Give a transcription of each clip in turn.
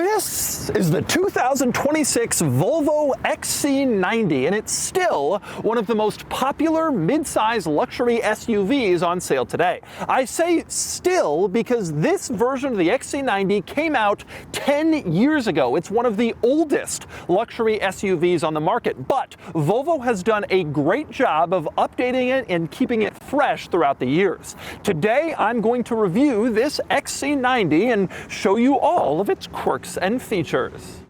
This is the 2026 Volvo XC90, and it's still one of the most popular mid-size luxury SUVs on sale today. I say still because this version of the XC90 came out 10 years ago. It's one of the oldest luxury SUVs on the market, but Volvo has done a great job of updating it and keeping it fresh throughout the years. Today, I'm going to review this XC90 and show you all of its quirks and features.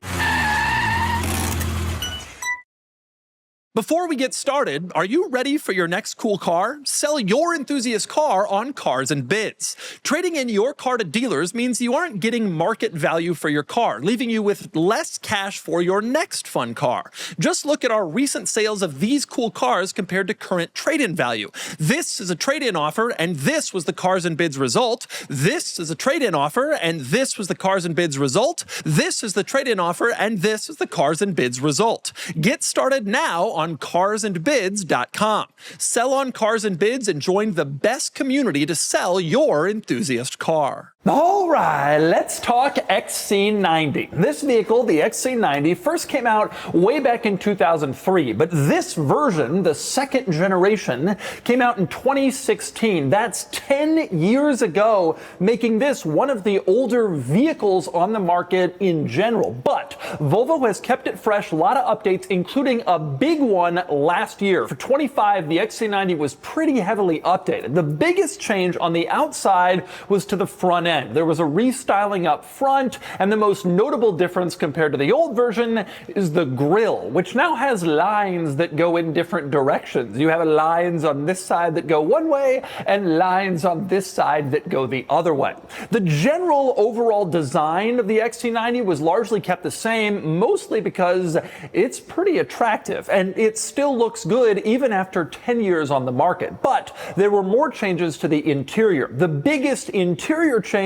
Before we get started, are you ready for your next cool car? Sell your enthusiast car on Cars and Bids. Trading in your car to dealers means you aren't getting market value for your car, leaving you with less cash for your next fun car. Just look at our recent sales of these cool cars compared to current trade-in value. This is a trade-in offer, and this was the Cars and Bids result. This is a trade-in offer, and this was the Cars and Bids result. This is the trade-in offer, and this is the Cars and Bids result. Get started now on carsandbids.com. Sell on Cars and Bids and join the best community to sell your enthusiast car. All right, let's talk XC90. This vehicle, the XC90, first came out way back in 2003, but this version, the second generation, came out in 2016. That's 10 years ago, making this one of the older vehicles on the market in general. But Volvo has kept it fresh, a lot of updates, including a big one last year. For 25, the XC90 was pretty heavily updated. The biggest change on the outside was to the front end. There was a restyling up front, and the most notable difference compared to the old version is the grille, which now has lines that go in different directions. You have lines on this side that go one way and lines on this side that go the other way. The general overall design of the XC90 was largely kept the same, mostly because it's pretty attractive and it still looks good even after 10 years on the market. But there were more changes to the interior. The biggest interior change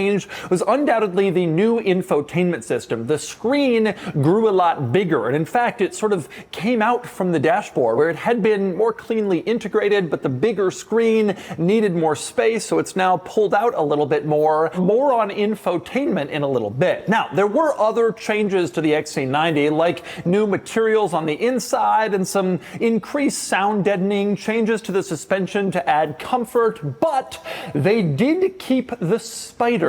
was undoubtedly the new infotainment system. The screen grew a lot bigger, and in fact, it sort of came out from the dashboard where it had been more cleanly integrated, but the bigger screen needed more space, so it's now pulled out a little bit more. More on infotainment in a little bit. Now, there were other changes to the XC90, like new materials on the inside and some increased sound deadening, changes to the suspension to add comfort, but they did keep the spider.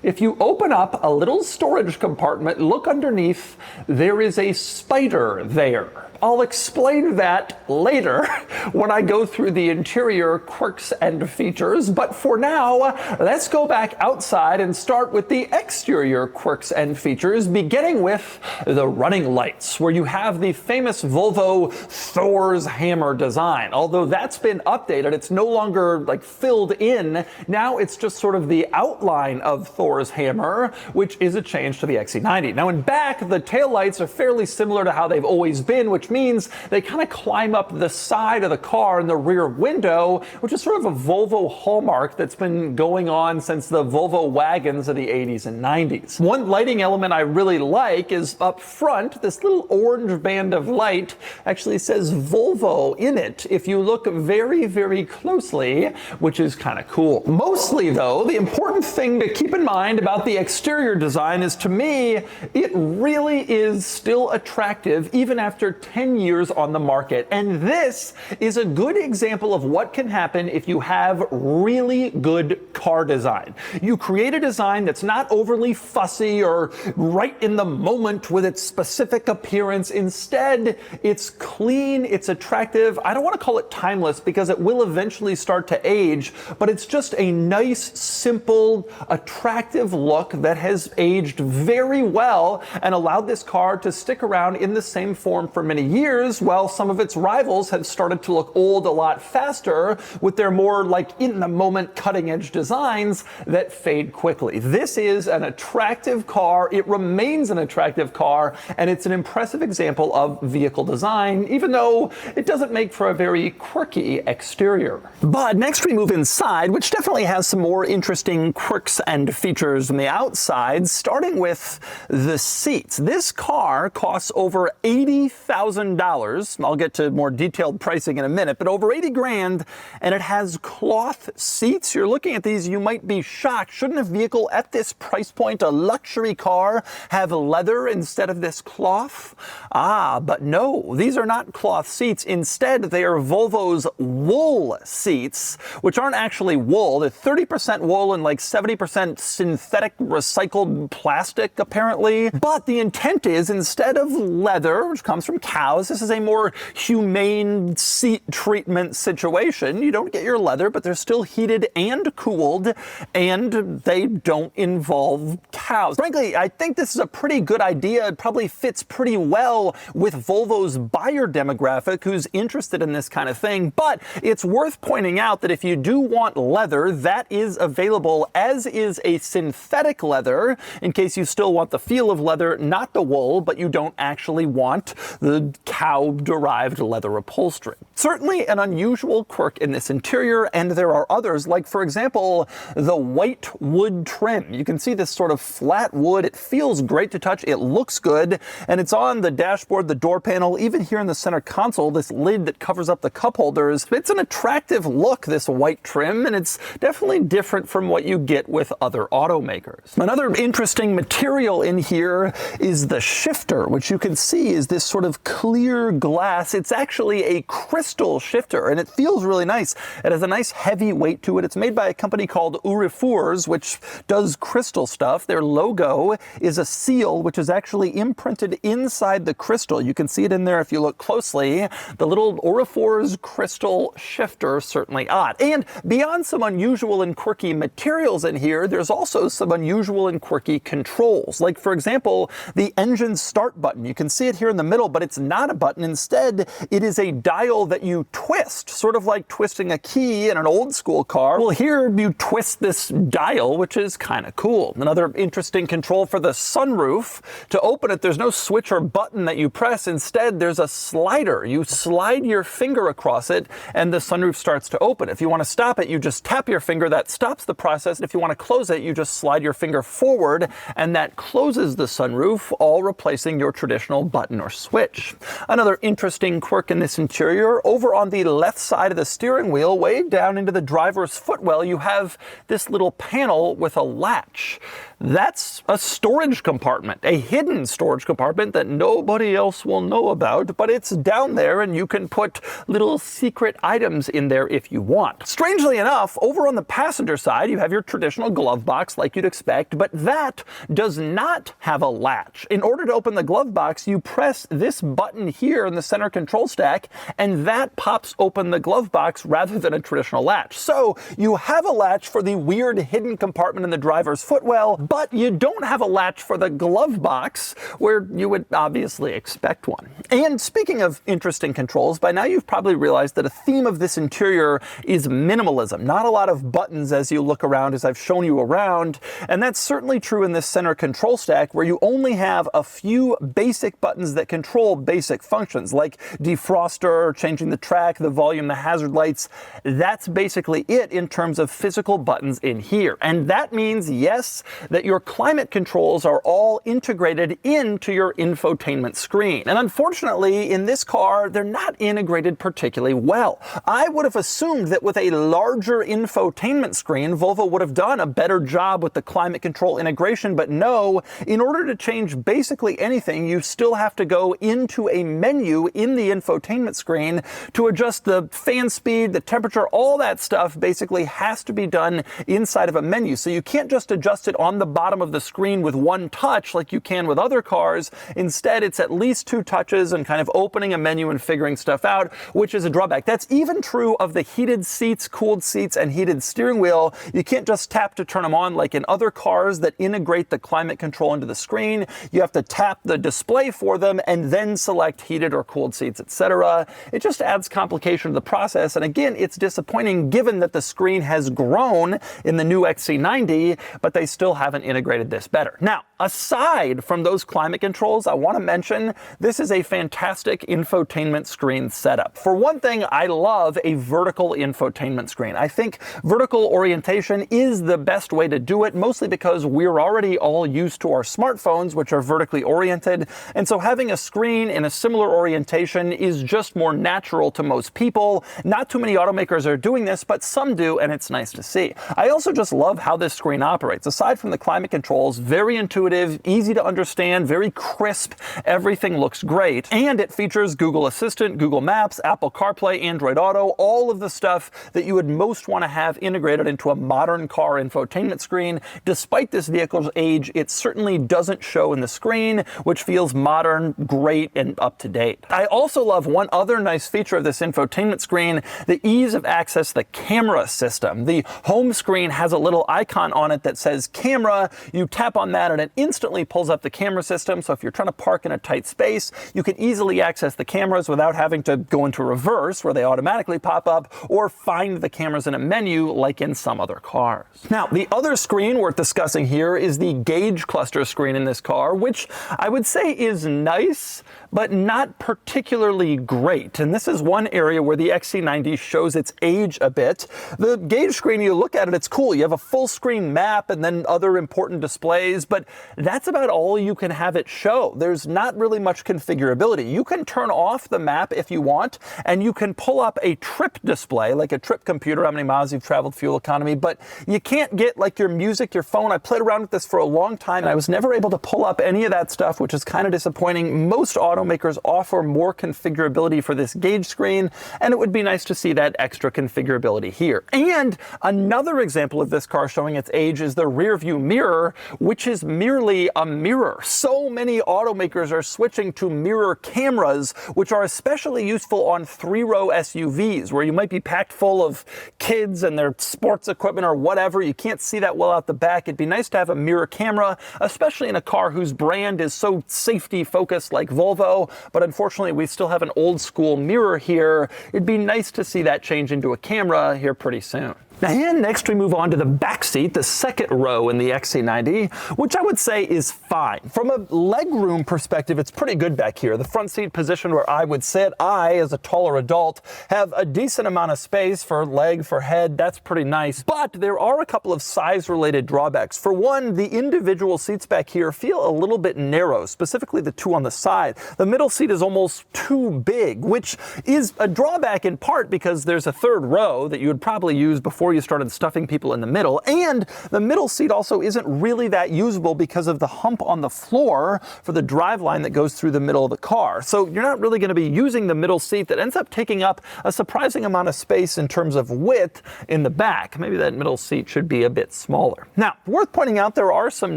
If you open up a little storage compartment, look underneath, there is a spider there. I'll explain that later when I go through the interior quirks and features, but for now, let's go back outside and start with the exterior quirks and features, beginning with the running lights, where you have the famous Volvo Thor's hammer design. Although that's been updated, it's no longer like filled in. Now it's just sort of the outline of Thor's hammer, which is a change to the XC90. Now in back, the taillights are fairly similar to how they've always been, which means they kind of climb up the side of the car in the rear window, which is sort of a Volvo hallmark that's been going on since the Volvo wagons of the 80s and 90s. One lighting element I really like is up front. This little orange band of light actually says Volvo in it if you look very, very closely, which is kind of cool. Mostly though, the important thing to keep in mind about the exterior design is, to me, it really is still attractive even after 10 years on the market. And this is a good example of what can happen if you have really good car design. You create a design that's not overly fussy or right in the moment with its specific appearance. Instead, it's clean, it's attractive. I don't want to call it timeless because it will eventually start to age, but it's just a nice, simple, attractive look that has aged very well and allowed this car to stick around in the same form for many years, while some of its rivals have started to look old a lot faster with their more like in the moment cutting edge designs that fade quickly. This is an attractive car. It remains an attractive car, and it's an impressive example of vehicle design, even though it doesn't make for a very quirky exterior. But next we move inside, which definitely has some more interesting quirks and features on the outside, starting with the seats. This car costs over $80,000 $80,000. I'll get to more detailed pricing in a minute, but over 80 grand, and it has cloth seats. You're looking at these, you might be shocked. Shouldn't a vehicle at this price point, a luxury car, have leather instead of this cloth? But no, these are not cloth seats. Instead, they are Volvo's wool seats, which aren't actually wool. They're 30% wool and like 70% synthetic recycled plastic, apparently. But the intent is, instead of leather, which comes from cows, this is a more humane seat treatment situation. You don't get your leather, but they're still heated and cooled, and they don't involve cows. Frankly, I think this is a pretty good idea. It probably fits pretty well with Volvo's buyer demographic who's interested in this kind of thing. But it's worth pointing out that if you do want leather, that is available, as is a synthetic leather, in case you still want the feel of leather, not the wool, but you don't actually want the cow-derived leather upholstery. Certainly an unusual quirk in this interior, and there are others, like, for example, the white wood trim. You can see this sort of flat wood. It feels great to touch. It looks good, and it's on the dashboard, the door panel, even here in the center console, this lid that covers up the cup holders. It's an attractive look, this white trim, and it's definitely different from what you get with other automakers. Another interesting material in here is the shifter, which you can see is this sort of clear glass. It's actually a crystal shifter, and it feels really nice. It has a nice heavy weight to it. It's made by a company called Urifours, which does crystal stuff. Their logo is a seal, which is actually imprinted inside the crystal. You can see it in there if you look closely. The little Urifours crystal shifter, certainly odd. And beyond some unusual and quirky materials in here, there's also some unusual and quirky controls. Like, for example, the engine start button. You can see it here in the middle, but it's not a button. Instead, it is a dial that you twist, sort of like twisting a key in an old school car. Well, here you twist this dial, which is kind of cool. Another interesting control for the sunroof. To open it, there's no switch or button that you press. Instead, there's a slider. You slide your finger across it, and the sunroof starts to open. If you want to stop it, you just tap your finger. That stops the process. And if you want to close it, you just slide your finger forward, and that closes the sunroof, all replacing your traditional button or switch. Another interesting quirk in this interior, over on the left side of the steering wheel, way down into the driver's footwell, you have this little panel with a latch. That's a storage compartment, a hidden storage compartment that nobody else will know about, but it's down there and you can put little secret items in there if you want. Strangely enough, over on the passenger side, you have your traditional glove box like you'd expect, but that does not have a latch. In order to open the glove box, you press this button here in the center control stack, and that pops open the glove box rather than a traditional latch. So you have a latch for the weird hidden compartment in the driver's footwell, but you don't have a latch for the glove box where you would obviously expect one. And speaking of interesting controls, by now you've probably realized that a theme of this interior is minimalism. Not a lot of buttons as you look around, as I've shown you around, and that's certainly true in this center control stack, where you only have a few basic buttons that control basic functions, like defroster, changing the track, the volume, the hazard lights. That's basically it in terms of physical buttons in here. And that means, yes, that your climate controls are all integrated into your infotainment screen. And unfortunately, in this car, they're not integrated particularly well. I would have assumed that with a larger infotainment screen, Volvo would have done a better job with the climate control integration, but no, in order to change basically anything, you still have to go into a menu in the infotainment screen to adjust the fan speed, the temperature, all that stuff basically has to be done inside of a menu. So you can't just adjust it on the bottom of the screen with one touch like you can with other cars. Instead, it's at least two touches and kind of opening a menu and figuring stuff out, which is a drawback. That's even true of the heated seats, cooled seats, and heated steering wheel. You can't just tap to turn them on like in other cars that integrate the climate control into the screen. You have to tap the display for them and then select heated or cooled seats, etc. It just adds complication to the process. And again, it's disappointing given that the screen has grown in the new XC90, but they still haven't integrated this better. Now, aside from those climate controls, I want to mention this is a fantastic infotainment screen setup. For one thing, I love a vertical infotainment screen. I think vertical orientation is the best way to do it, mostly because we're already all used to our smartphones, which are vertically oriented. And so having a screen in in a similar orientation is just more natural to most people. Not too many automakers are doing this, but some do, and it's nice to see. I also just love how this screen operates. Aside from the climate controls, very intuitive, easy to understand, very crisp, everything looks great. And it features Google Assistant, Google Maps, Apple CarPlay, Android Auto, all of the stuff that you would most want to have integrated into a modern car infotainment screen. Despite this vehicle's age, it certainly doesn't show in the screen, which feels modern, great, and up to date. I also love one other nice feature of this infotainment screen, the ease of access to the camera system. The home screen has a little icon on it that says camera. You tap on that and it instantly pulls up the camera system. So if you're trying to park in a tight space, you can easily access the cameras without having to go into reverse where they automatically pop up, or find the cameras in a menu like in some other cars. Now, the other screen worth discussing here is the gauge cluster screen in this car, which I would say is nice, but not particularly great. And this is one area where the XC90 shows its age a bit. The gauge screen, you look at it, it's cool. You have a full screen map and then other important displays, but that's about all you can have it show. There's not really much configurability. You can turn off the map if you want, and you can pull up a trip display, like a trip computer, how many miles you've traveled, fuel economy, but you can't get like your music, your phone. I played around with this for a long time, and I was never able to pull up any of that stuff, which is kind of disappointing. Most automakers offer more configurability for this gauge screen, and it would be nice to see that extra configurability here. And another example of this car showing its age is the rear view mirror, which is merely a mirror. So many automakers are switching to mirror cameras, which are especially useful on three-row SUVs, where you might be packed full of kids and their sports equipment or whatever. You can't see that well out the back. It'd be nice to have a mirror camera, especially in a car whose brand is so safety focused like Volvo, but unfortunately we still have an old school mirror here. It'd be nice to see that change into a camera here pretty soon. And next we move on to the back seat, the second row in the XC90, which I would say is fine. From a legroom perspective, it's pretty good back here. The front seat position where I would sit, I, as a taller adult, have a decent amount of space for leg, for head. That's pretty nice. But there are a couple of size-related drawbacks. For one, the individual seats back here feel a little bit narrow, specifically the two on the side. The middle seat is almost too big, which is a drawback in part because there's a third row that you would probably use before you started stuffing people in the middle, and the middle seat also isn't really that usable because of the hump on the floor for the driveline that goes through the middle of the car. So you're not really going to be using the middle seat that ends up taking up a surprising amount of space in terms of width in the back. Maybe that middle seat should be a bit smaller. Now, worth pointing out, there are some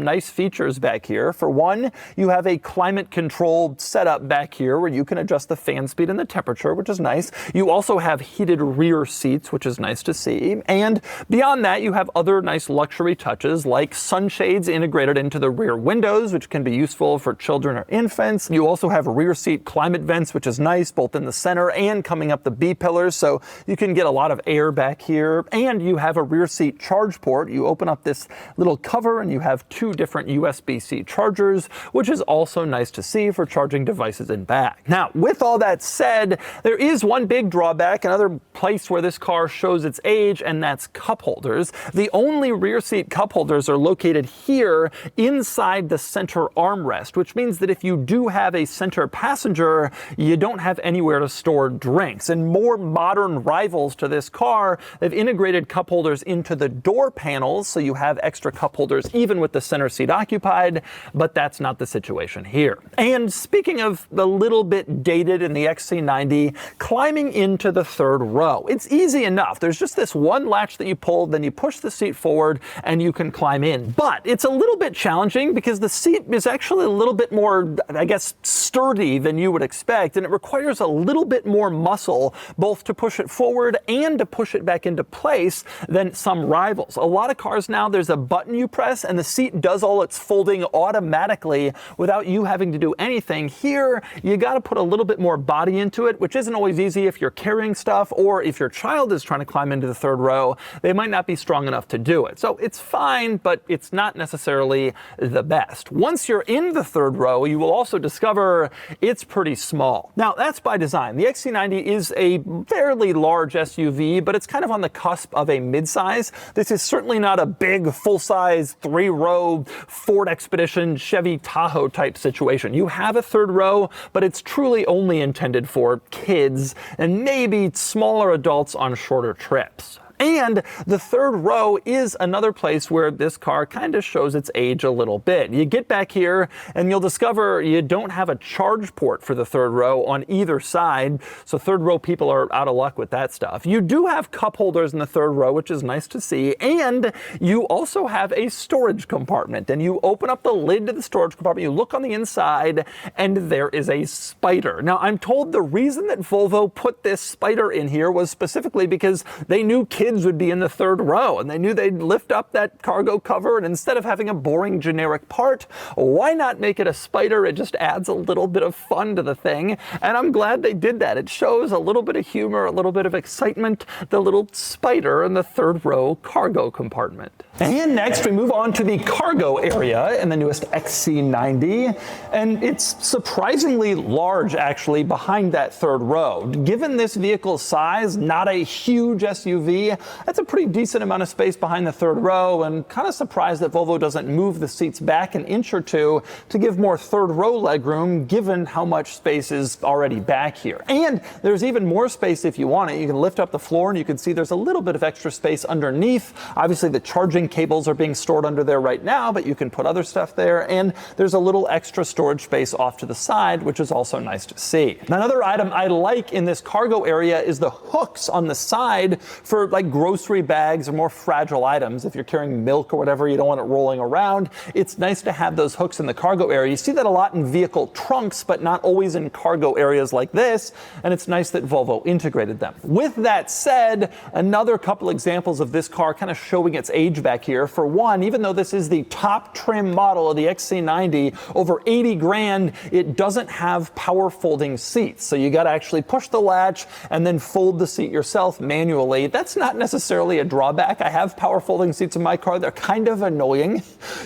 nice features back here. For one, you have a climate controlled setup back here where you can adjust the fan speed and the temperature, which is nice. You also have heated rear seats, which is nice to see. And beyond that, you have other nice luxury touches like sunshades integrated into the rear windows, which can be useful for children or infants. You also have rear seat climate vents, which is nice, both in the center and coming up the B-pillars, so you can get a lot of air back here. And you have a rear seat charge port. You open up this little cover and you have two different USB-C chargers, which is also nice to see for charging devices in back. Now, with all that said, there is one big drawback, another place where this car shows its age, and that's cup holders. The only rear seat cup holders are located here inside the center armrest, which means that if you do have a center passenger, you don't have anywhere to store drinks. And more modern rivals to this car, they've integrated cup holders into the door panels, so you have extra cup holders even with the center seat occupied, but that's not the situation here. And speaking of a little bit dated in the XC90, climbing into the third row. It's easy enough. There's just this one latch that you pull, then you push the seat forward and you can climb in. But it's a little bit challenging because the seat is actually a little bit more, I guess, sturdy than you would expect, and it requires a little bit more muscle both to push it forward and to push it back into place than some rivals. A lot of cars now, there's a button you press and the seat does all its folding automatically without you having to do anything. Here, you got to put a little bit more body into it, which isn't always easy if you're carrying stuff or if your child is trying to climb into the third row. row, they might not be strong enough to do it. So it's fine, but it's not necessarily the best. Once you're in the third row, you will also discover it's pretty small. Now, that's by design. The XC90 is a fairly large SUV, but it's kind of on the cusp of a midsize. This is certainly not a big, full-size, three-row Ford Expedition, Chevy Tahoe type situation. You have a third row, but it's truly only intended for kids and maybe smaller adults on shorter trips. And the third row is another place where this car kind of shows its age a little bit. You get back here and you'll discover you don't have a charge port for the third row on either side, so third row people are out of luck with that stuff. You do have cup holders in the third row, which is nice to see, and you also have a storage compartment. And you open up the lid to the storage compartment, you look on the inside, and there is a spider. Now, I'm told the reason that Volvo put this spider in here was specifically because they knew kids would be in the third row, and they knew they'd lift up that cargo cover, and instead of having a boring generic part, why not make it a spider? It just adds a little bit of fun to the thing, and I'm glad they did that. It shows a little bit of humor, a little bit of excitement, the little spider in the third row cargo compartment. And next we move on to the cargo area in the newest XC90, and it's surprisingly large actually behind that third row. Given this vehicle's size, not a huge SUV, that's a pretty decent amount of space behind the third row, and kind of surprised that Volvo doesn't move the seats back an inch or two to give more third row legroom given how much space is already back here. And there's even more space if you want it. You can lift up the floor and you can see there's a little bit of extra space underneath. Obviously the charging cables are being stored under there right now, but you can put other stuff there, and there's a little extra storage space off to the side, which is also nice to see. Another item I like in this cargo area is the hooks on the side for like grocery bags or more fragile items. If you're carrying milk or whatever, you don't want it rolling around. It's nice to have those hooks in the cargo area. You see that a lot in vehicle trunks, but not always in cargo areas like this, and it's nice that Volvo integrated them. With that said, another couple examples of this car kind of showing its age back here. For one, even though this is the top trim model of the XC90, over 80 grand, it doesn't have power folding seats. So you got to actually push the latch and then fold the seat yourself manually. That's not necessarily a drawback. I have power folding seats in my car. They're kind of annoying.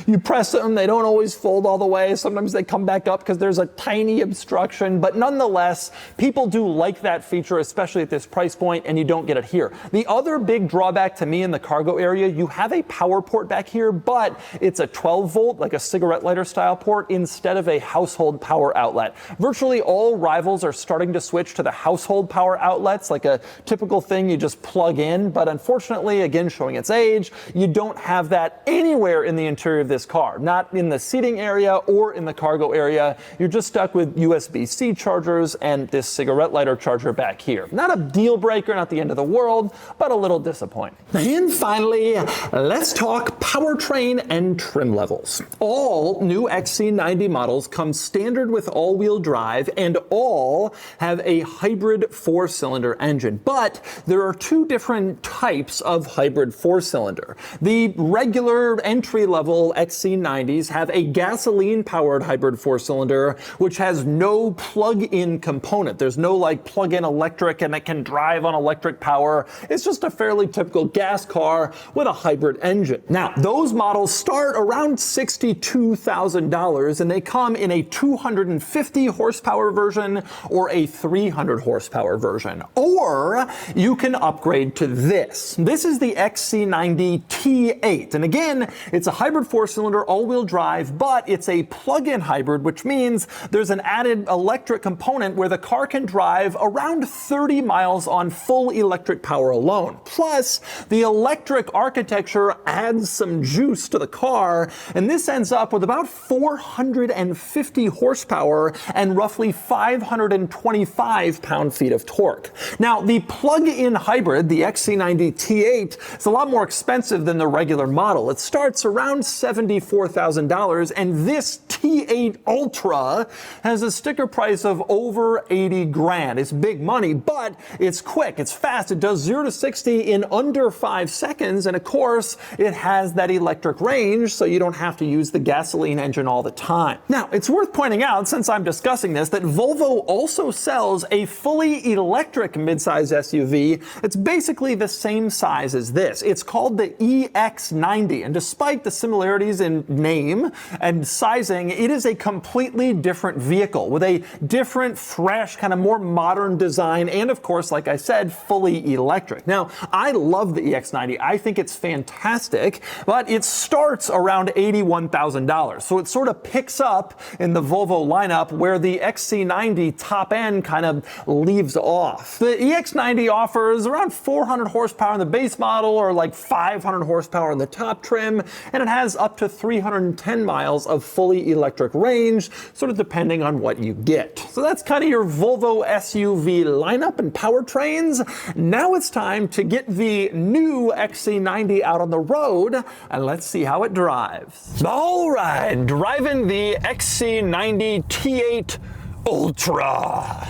You press them, they don't always fold all the way. Sometimes they come back up because there's a tiny obstruction, but nonetheless, people do like that feature, especially at this price point, and you don't get it here. The other big drawback to me in the cargo area, you have a power port back here, but it's a 12 volt, like a cigarette lighter style port, instead of a household power outlet. Virtually all rivals are starting to switch to the household power outlets, like a typical thing you just plug in, but unfortunately, again, showing its age, you don't have that anywhere in the interior of this car. Not in the seating area or in the cargo area. You're just stuck with USB-C chargers and this cigarette lighter charger back here. Not a deal breaker, not the end of the world, but a little disappointing. And finally, let's talk powertrain and trim levels. All new XC90 models come standard with all-wheel drive, and all have a hybrid four-cylinder engine. But there are two different types of hybrid four-cylinder. The regular entry-level XC90s have a gasoline-powered hybrid four-cylinder, which has no plug-in component. There's no like plug-in electric and it can drive on electric power. It's just a fairly typical gas car with a hybrid engine. Now, those models start around $62,000, and they come in a 250 horsepower version or a 300 horsepower version. Or you can upgrade to this. This is the XC90 T8. And again, it's a hybrid four-cylinder all-wheel drive, but it's a plug-in hybrid, which means there's an added electric component where the car can drive around 30 miles on full electric power alone. Plus, the electric architecture adds some juice to the car, and this ends up with about 450 horsepower and roughly 525 pound-feet of torque. Now, the plug-in hybrid, the XC90 T8, is a lot more expensive than the regular model. It starts around $74,000, and this T8 Ultra has a sticker price of over 80 grand. It's big money, but it's quick, it's fast, it does 0 to 60 in under 5 seconds, and of course, it has that electric range, so you don't have to use the gasoline engine all the time. Now, it's worth pointing out, since I'm discussing this, that Volvo also sells a fully electric midsize SUV. It's basically the same size as this. It's called the EX90, and despite the similarities in name and sizing, it is a completely different vehicle with a different, fresh, kind of more modern design, and of course, like I said, fully electric. Now, I love the EX90. I think it's fantastic, but it starts around $81,000. So it sort of picks up in the Volvo lineup where the XC90 top end kind of leaves off. The EX90 offers around 400 horsepower in the base model, or like 500 horsepower in the top trim, and it has up to 310 miles of fully electric range, sort of depending on what you get. So that's kind of your Volvo SUV lineup and powertrains. Now it's time to get the new XC90 out on the road, and let's see how it drives. All right, driving the XC90 T8 Ultra.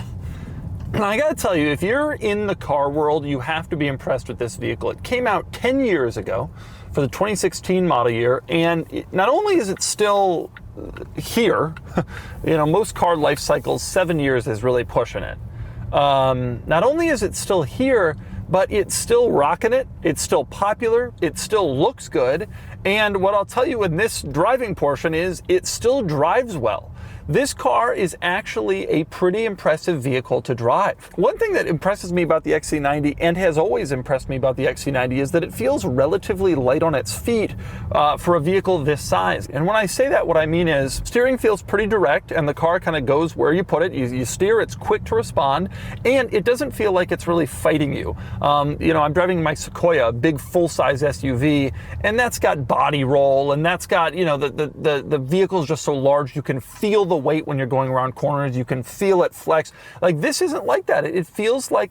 And I gotta tell you, if you're in the car world, you have to be impressed with this vehicle. It came out 10 years ago for the 2016 model year, and not only is it still here, you know, most car life cycles, 7 years is really pushing it. Not only is it still here, but it's still rocking it, it's still popular, it still looks good, and what I'll tell you in this driving portion is it still drives well. This car is actually a pretty impressive vehicle to drive. One thing that impresses me about the XC90, and has always impressed me about the XC90, is that it feels relatively light on its feet for a vehicle this size. And when I say that, what I mean is steering feels pretty direct, and the car kind of goes where you put it. You steer, it's quick to respond, and it doesn't feel like it's really fighting you. You know, I'm driving my Sequoia, a big full-size SUV, and that's got body roll, and that's got, you know, the vehicle's just so large you can feel the weight when you're going around corners, you can feel it flex. Like, this isn't like that. It feels like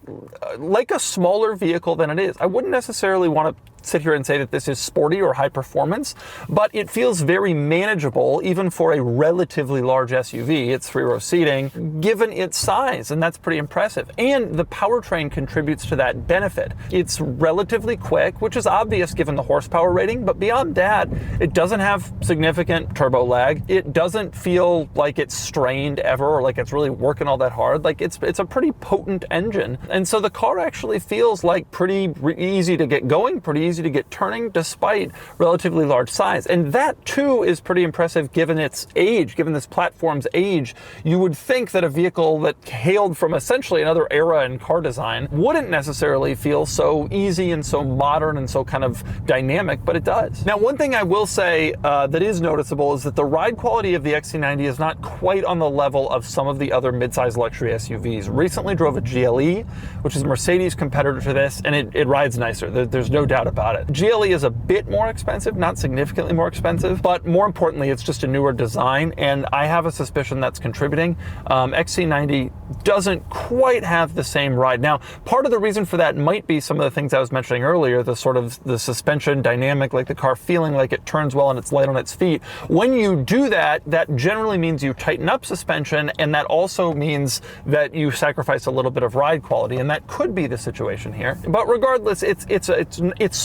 a smaller vehicle than it is. I wouldn't necessarily want to sit here and say that this is sporty or high performance, but it feels very manageable even for a relatively large SUV. It's 3-row seating, given its size, and that's pretty impressive. And the powertrain contributes to that benefit. It's relatively quick, which is obvious given the horsepower rating, but beyond that, it doesn't have significant turbo lag. It doesn't feel like it's strained ever, or like it's really working all that hard. Like, it's a pretty potent engine, and so the car actually feels like pretty easy to get going, pretty easy to get turning, despite relatively large size. And that too is pretty impressive given its age, given this platform's age. You would think that a vehicle that hailed from essentially another era in car design wouldn't necessarily feel so easy and so modern and so kind of dynamic, but it does. Now, one thing I will say that is noticeable is that the ride quality of the XC90 is not quite on the level of some of the other midsize luxury SUVs. Recently drove a GLE, which is a Mercedes competitor to this, and it rides nicer. There's no doubt about it. GLE is a bit more expensive, not significantly more expensive, but more importantly, it's just a newer design, and I have a suspicion that's contributing. XC90 doesn't quite have the same ride. Now, part of the reason for that might be some of the things I was mentioning earlier, the sort of the suspension dynamic, like the car feeling like it turns well and it's light on its feet. When you do that, that generally means you tighten up suspension, and that also means that you sacrifice a little bit of ride quality, and that could be the situation here. But regardless, it's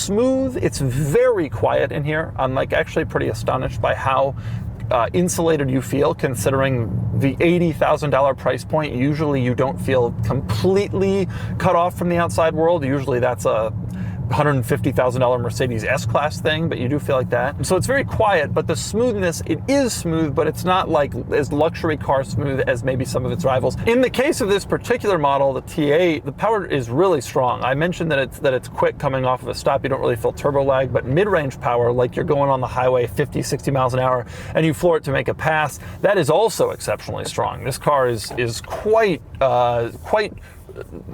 smooth, it's very quiet in here. I'm like actually pretty astonished by how insulated you feel, considering the $80,000 price point. Usually you don't feel completely cut off from the outside world. Usually that's a $150,000 Mercedes S-Class thing, but you do feel like that. So it's very quiet, but the smoothness, it is smooth, but it's not like as luxury car smooth as maybe some of its rivals. In the case of this particular model, the T8, the power is really strong. I mentioned that it's quick coming off of a stop. You don't really feel turbo lag, but mid-range power, like you're going on the highway 50, 60 miles an hour, and you floor it to make a pass, that is also exceptionally strong. This car is quite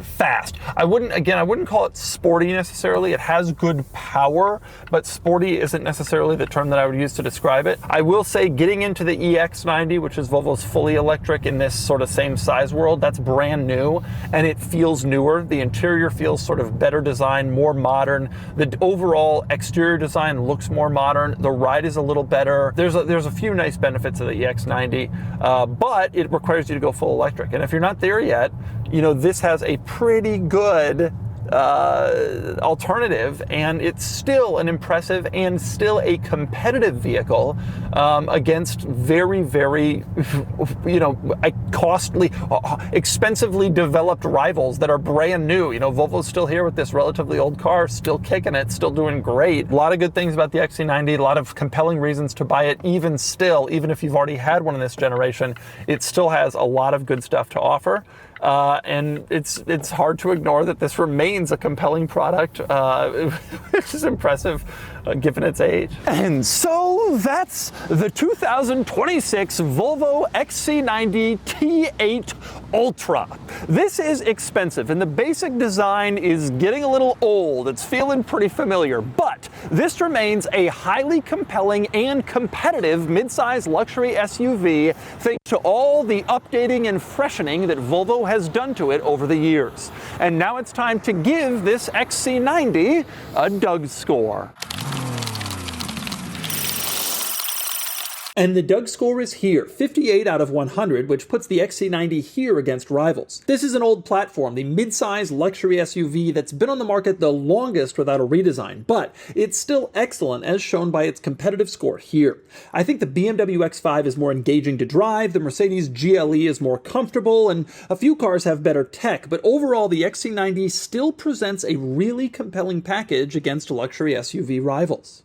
fast. I wouldn't call it sporty necessarily. It has good power, but sporty isn't necessarily the term that I would use to describe it. I will say, getting into the EX90, which is Volvo's fully electric in this sort of same size world, that's brand new, and it feels newer. The interior feels sort of better designed, more modern. The overall exterior design looks more modern. The ride is a little better. There's a few nice benefits of the EX90, but it requires you to go full electric. And if you're not there yet, you know, this has a pretty good alternative, and it's still an impressive and still a competitive vehicle against very, very, costly, expensively developed rivals that are brand new. Volvo's still here with this relatively old car, still kicking it, still doing great. A lot of good things about the XC90, a lot of compelling reasons to buy it. Even if you've already had one in this generation, it still has a lot of good stuff to offer. And it's hard to ignore that this remains a compelling product, which is impressive given its age. And so that's the 2026 Volvo XC90 T8 Ultra. This is expensive, and the basic design is getting a little old. It's feeling pretty familiar, but this remains a highly compelling and competitive midsize luxury SUV thanks to all the updating and freshening that Volvo has done to it over the years. And now it's time to give this XC90 a DougScore. And the DougScore is here, 58 out of 100, which puts the XC90 here against rivals. This is an old platform, the mid-size luxury SUV that's been on the market the longest without a redesign, but it's still excellent as shown by its competitive score here. I think the BMW X5 is more engaging to drive, the Mercedes GLE is more comfortable, and a few cars have better tech, but overall the XC90 still presents a really compelling package against luxury SUV rivals.